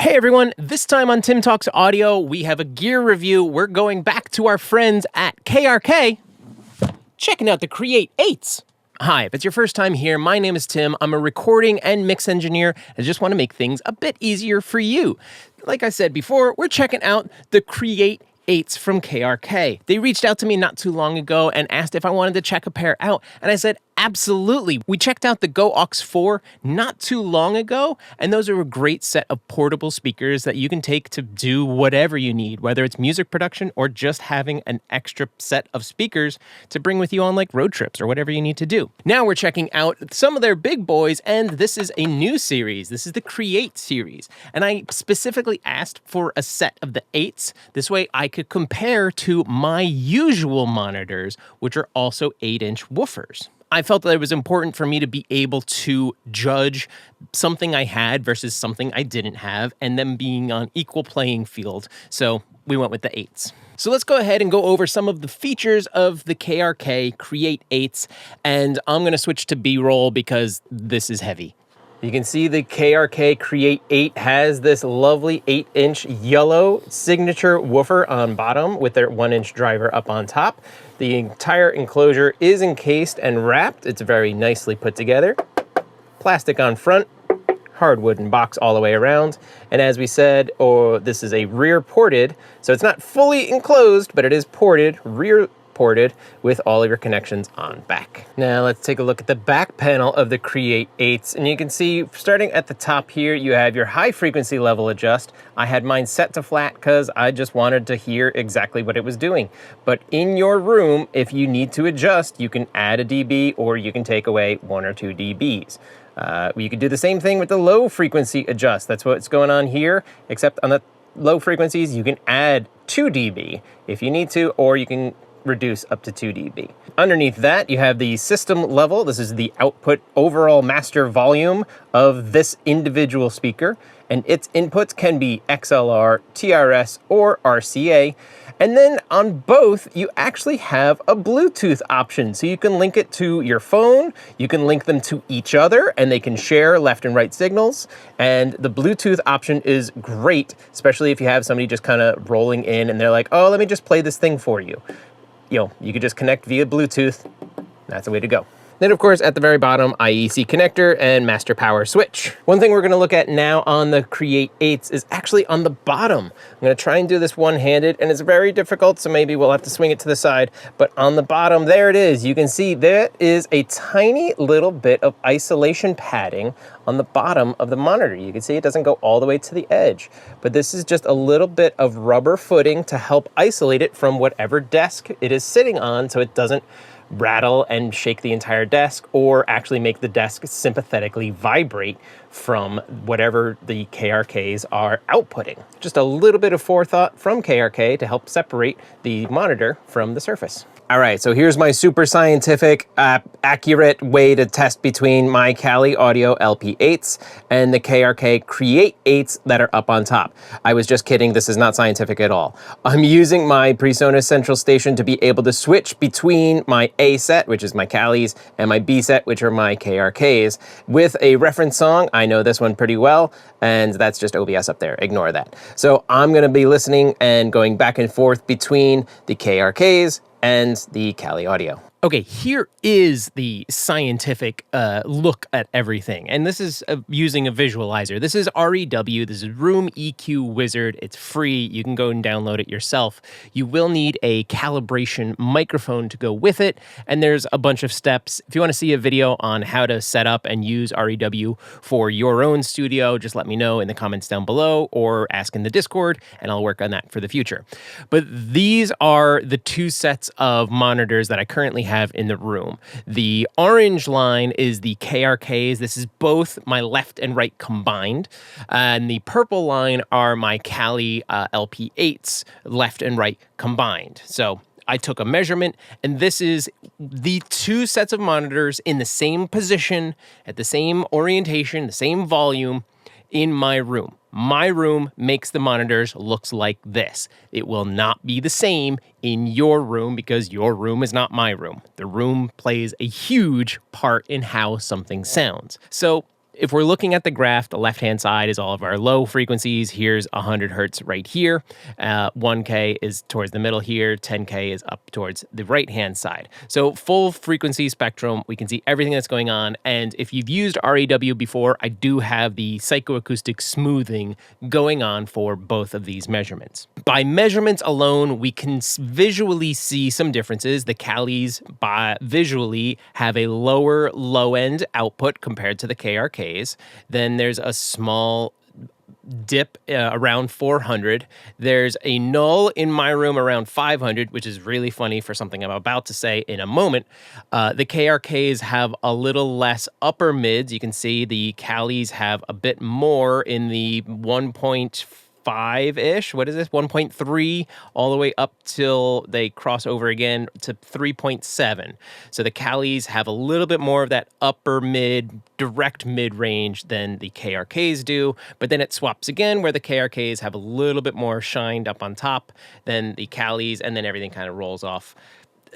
Hey everyone, this time on Tim Talks Audio, we have a gear review. We're going back to our friends at KRK, checking out the Create8s. Hi, if it's your first time here, my name is Tim. I'm a recording and mix engineer. I just want to make things a bit easier for you. Like I said before, we're checking out the Create8s from KRK. They reached out to me not too long ago and asked if I wanted to check a pair out, and I said, absolutely. We checked out the Go Aux 4 not too long ago, and those are a great set of portable speakers that you can take to do whatever you need, whether it's music production or just having an extra set of speakers to bring with you on like road trips or whatever you need to do. Now we're checking out some of their big boys, and this is a new series. This is the Create series, and I specifically asked for a set of the 8s. This way I could compare to my usual monitors, which are also 8-inch woofers. I felt that it was important for me to be able to judge something I had versus something I didn't have, and them being on equal playing field. So we went with the 8s. So let's go ahead and go over some of the features of the KRK Create8s, and I'm going to switch to B-roll because this is heavy. You can see the KRK Create8 has this lovely 8-inch yellow signature woofer on bottom with their 1-inch driver up on top. The entire enclosure is encased and wrapped. It's very nicely put together. Plastic on front, hardwood and box all the way around. And as we said, this is a rear ported, so it's not fully enclosed, but it is ported, rear ported with all of your connections on back. Now let's take a look at the back panel of the Create8s, and you can see starting at the top here you have your high frequency level adjust. I had mine set to flat because I just wanted to hear exactly what it was doing. But in your room, if you need to adjust, you can add a dB or you can take away 1 or 2 dBs. You can do the same thing with the low frequency adjust. That's what's going on here, except on the low frequencies you can add 2 dB if you need to, or you can reduce up to 2 dB. Underneath that, you have the system level. This is the output overall master volume of this individual speaker, and its inputs can be XLR, TRS, or RCA. And then on both, you actually have a Bluetooth option. So you can link it to your phone, you can link them to each other, and they can share left and right signals. And the Bluetooth option is great, especially if you have somebody just kind of rolling in and they're like, oh, let me just play this thing for you. You could just connect via Bluetooth. That's the way to go. Then, of course, at the very bottom, IEC connector and master power switch. One thing we're going to look at now on the Create8s is actually on the bottom. I'm going to try and do this one-handed, and it's very difficult, so maybe we'll have to swing it to the side. But on the bottom, there it is. You can see there is a tiny little bit of isolation padding on the bottom of the monitor. You can see it doesn't go all the way to the edge, but this is just a little bit of rubber footing to help isolate it from whatever desk it is sitting on so it doesn't rattle and shake the entire desk or actually make the desk sympathetically vibrate from whatever the KRKs are outputting. Just a little bit of forethought from KRK to help separate the monitor from the surface. All right, so here's my super scientific, accurate way to test between my Kali Audio LP8s and the KRK Create8s that are up on top. I was just kidding, this is not scientific at all. I'm using my PreSonus Central Station to be able to switch between my A set, which is my Kalis, and my B set, which are my KRKs, with a reference song. I know this one pretty well, and that's just OBS up there. Ignore that. So I'm gonna be listening and going back and forth between the KRKs and the Kali Audio. Okay, here is the scientific look at everything. And this is using a visualizer. This is REW, this is Room EQ Wizard. It's free, you can go and download it yourself. You will need a calibration microphone to go with it, and there's a bunch of steps. If you want to see a video on how to set up and use REW for your own studio, just let me know in the comments down below or ask in the Discord, and I'll work on that for the future. But these are the 2 sets of monitors that I currently have in the room. The orange line is the KRKs. This is both my left and right combined. And the purple line are my Kali LP8s, left and right combined. So I took a measurement, and this is the 2 sets of monitors in the same position, at the same orientation, the same volume in my room. My room makes the monitors looks like this. It will not be the same in your room because your room is not my room. The room plays a huge part in how something sounds. So If we're looking at the graph, the left-hand side is all of our low frequencies. Here's 100 hertz right here. 1K is towards the middle here. 10K is up towards the right-hand side. So full frequency spectrum, we can see everything that's going on. And if you've used RAW before, I do have the psychoacoustic smoothing going on for both of these measurements. By measurements alone, we can visually see some differences. The Calis visually have a lower low-end output compared to the KRKs. Then there's a small dip around 400. There's a null in my room around 500, which is really funny for something I'm about to say in a moment. The KRKs have a little less upper mids. You can see the Calis have a bit more in the 1.5-ish. What is this? 1.3 all the way up till they cross over again to 3.7. So the Calis have a little bit more of that upper mid, direct mid range than the KRKs do, but then it swaps again where the KRKs have a little bit more shined up on top than the Calis, and then everything kind of rolls off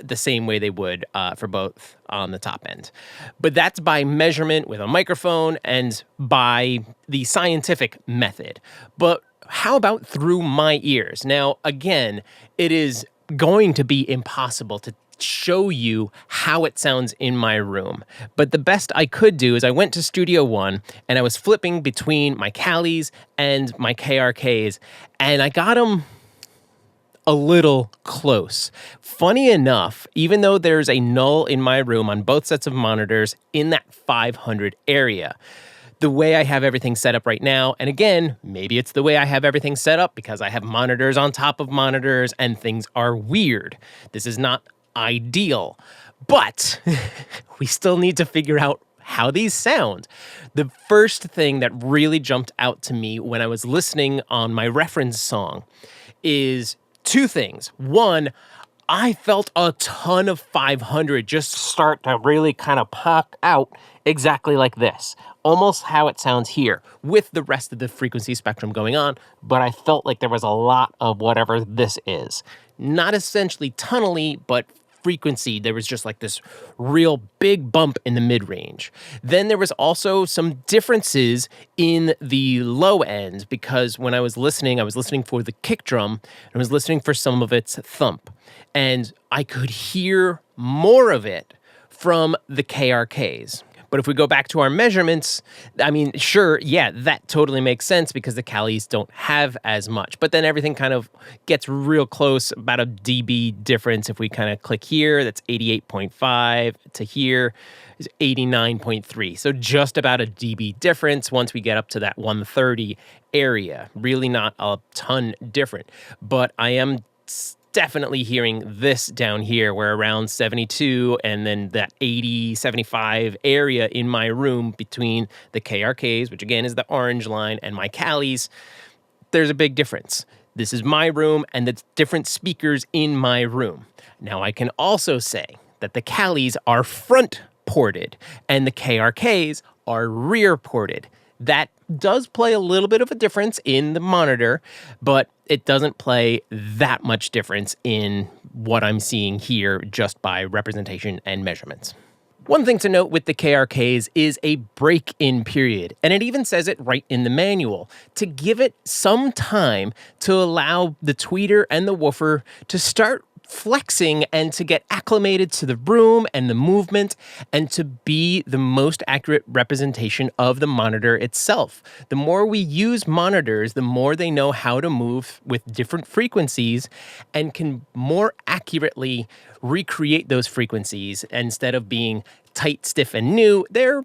the same way they would for both on the top end. But that's by measurement with a microphone and by the scientific method. But how about through my ears? Now, again, it is going to be impossible to show you how it sounds in my room. But the best I could do is I went to Studio One and I was flipping between my Calis and my KRKs, and I got them a little close. Funny enough, even though there's a null in my room on both sets of monitors in that 500 area, the way I have everything set up right now, and again, maybe it's the way I have everything set up because I have monitors on top of monitors and things are weird. This is not ideal, but we still need to figure out how these sound. The first thing that really jumped out to me when I was listening on my reference song is two things. One, I felt a ton of 500 just start to really kind of pop out exactly like this. Almost how it sounds here with the rest of the frequency spectrum going on, but I felt like there was a lot of whatever this is. Not essentially tunnely, but frequency. There was just like this real big bump in the mid-range. Then there was also some differences in the low end because when I was listening for the kick drum, and I was listening for some of its thump, and I could hear more of it from the KRKs. But if we go back to our measurements, I mean, sure, yeah, that totally makes sense because the Calis don't have as much. But then everything kind of gets real close, about a dB difference. If we kind of click here, that's 88.5 to here is 89.3. So just about a dB difference once we get up to that 130 area. Really not a ton different. But I am definitely hearing this down here where around 72 and then that 80, 75 area in my room between the KRKs, which again is the orange line, and my Calis, there's a big difference. This is my room and the different speakers in my room. Now I can also say that the Calis are front ported and the KRKs are rear ported. That does play a little bit of a difference in the monitor, but it doesn't play that much difference in what I'm seeing here just by representation and measurements. One thing to note with the KRKs is a break-in period, and it even says it right in the manual, to give it some time to allow the tweeter and the woofer to start flexing and to get acclimated to the room and the movement and to be the most accurate representation of the monitor itself. The more we use monitors, the more they know how to move with different frequencies and can more accurately recreate those frequencies. Instead of being tight, stiff, and new, they're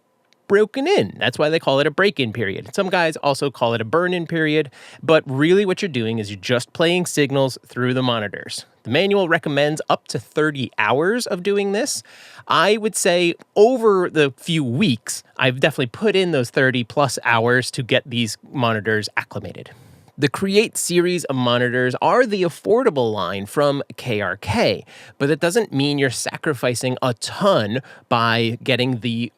broken in. That's why they call it a break-in period. Some guys also call it a burn-in period, but really what you're doing is you're just playing signals through the monitors. The manual recommends up to 30 hours of doing this. I would say over the few weeks, I've definitely put in those 30 plus hours to get these monitors acclimated. The Create series of monitors are the affordable line from KRK, but that doesn't mean you're sacrificing a ton by getting the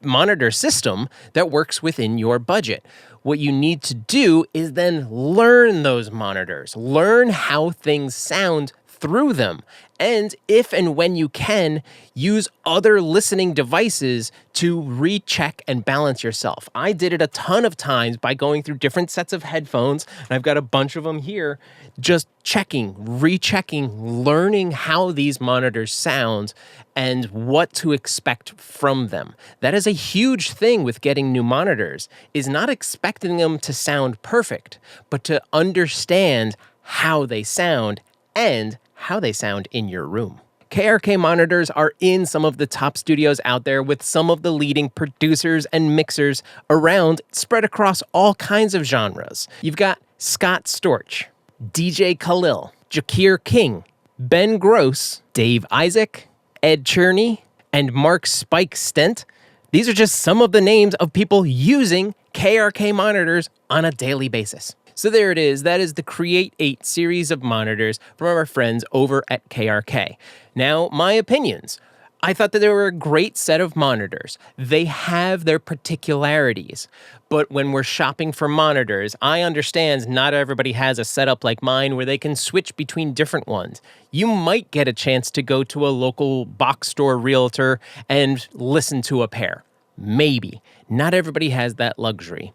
monitor system that works within your budget. What you need to do is then learn those monitors, learn how things sound through them. And if and when you can, use other listening devices to recheck and balance yourself. I did it a ton of times by going through different sets of headphones, and I've got a bunch of them here, just checking, rechecking, learning how these monitors sound and what to expect from them. That is a huge thing with getting new monitors, is not expecting them to sound perfect, but to understand how they sound and how they sound in your room. KRK monitors are in some of the top studios out there with some of the leading producers and mixers around, spread across all kinds of genres. You've got Scott Storch, DJ Khalil, Jakir King, Ben Gross, Dave Isaac, Ed Cherney, and Mark Spike Stent. These are just some of the names of people using KRK monitors on a daily basis. So there it is. That is the Create8 series of monitors from our friends over at KRK. Now, my opinions. I thought that they were a great set of monitors. They have their particularities. But when we're shopping for monitors, I understand not everybody has a setup like mine where they can switch between different ones. You might get a chance to go to a local box store realtor and listen to a pair. Maybe. Not everybody has that luxury.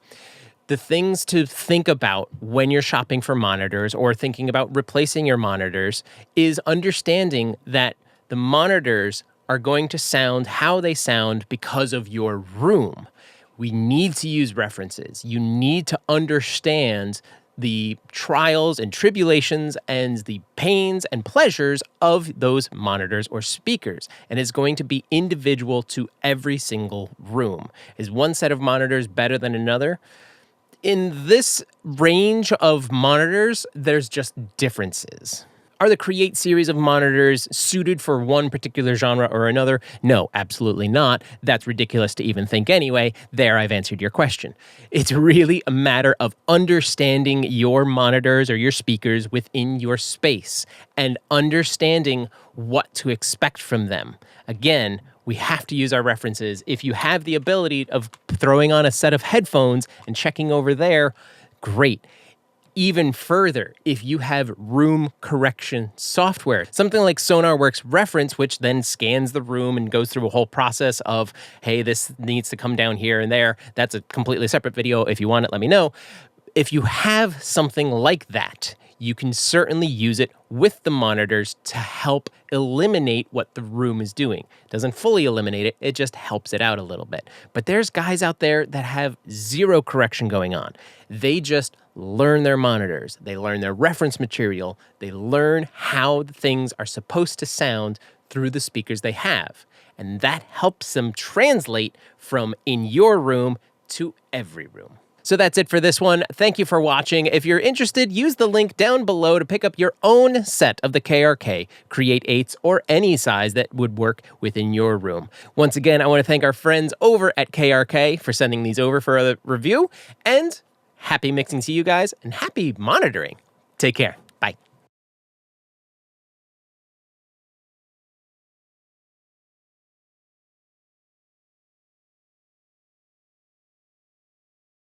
The things to think about when you're shopping for monitors or thinking about replacing your monitors is understanding that the monitors are going to sound how they sound because of your room. We need to use references. You need to understand the trials and tribulations and the pains and pleasures of those monitors or speakers. And it's going to be individual to every single room. Is one set of monitors better than another? In this range of monitors, there's just differences. Are the Create series of monitors suited for one particular genre or another? No, absolutely not. That's ridiculous to even think anyway. There, I've answered your question. It's really a matter of understanding your monitors or your speakers within your space and understanding what to expect from them. Again, we have to use our references. If you have the ability of throwing on a set of headphones and checking over there, great. Even further, if you have room correction software, something like SonarWorks Reference, which then scans the room and goes through a whole process of, hey, this needs to come down here and there. That's a completely separate video. If you want it, let me know. If you have something like that, you can certainly use it with the monitors to help eliminate what the room is doing. It doesn't fully eliminate it, it just helps it out a little bit. But there's guys out there that have zero correction going on. They just learn their monitors, they learn their reference material, they learn how things are supposed to sound through the speakers they have. And that helps them translate from in your room to every room. So that's it for this one. Thank you for watching. If you're interested, use the link down below to pick up your own set of the KRK Create8s or any size that would work within your room. Once again, I want to thank our friends over at KRK for sending these over for a review, and happy mixing to you guys and happy monitoring. Take care.